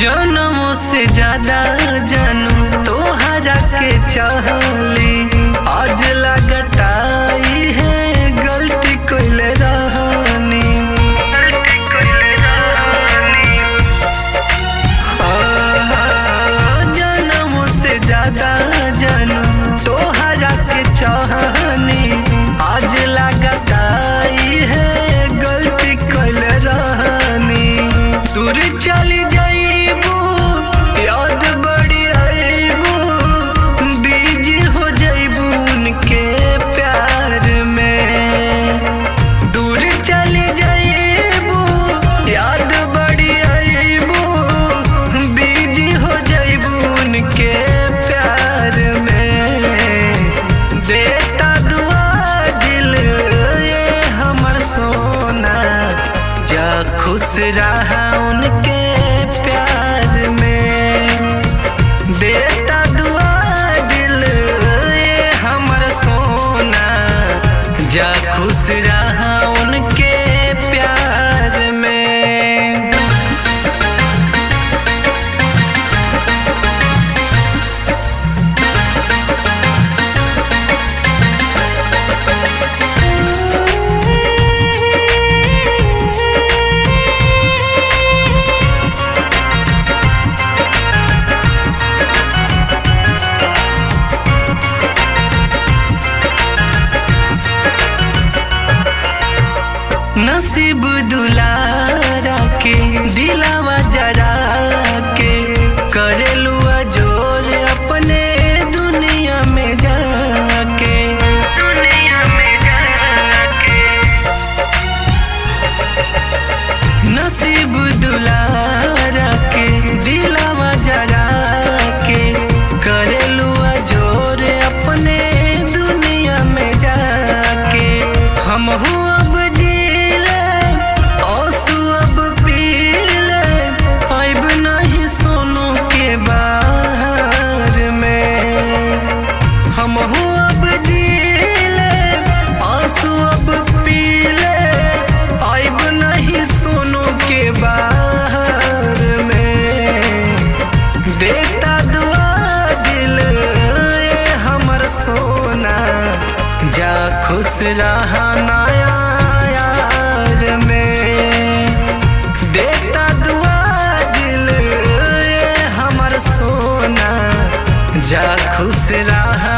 जनमों से ज्यादा जानू तोहरा के चाहली। आज लगताई है गलती कइले रहनी। जनमों से ज्यादा जानू तोहरा के चाहनी। आज लगताई है गलती कइले रहनी। दूर चली जाइबू याद बड़ी आइबू, बिजी हो जाइबू उनके प्यार में। दूर चली जाइबू याद बड़ी आइबू, बिजी हो जाइबू उनके प्यार में। देता दुआ दिल ये हमर सोना, जा खुश रहा उनके प्यार में। देता दुआ दिल ये हमर सोना, जा खुश रहा उनके प्यार में। नसीब दुलारा के दिलावा जरा के, करेलू जोर अपने दुनिया में जाके। दुनिया में जाके नसीब दुलारा के दिलावा जरा के, करेलू जोर अपने दुनिया में जाके। हम हुआ देता दुआ दिल ये हमर सोना, जा खुश रहा नया यार में। देता दुआ दिल ये हमर सोना, जा खुश रहा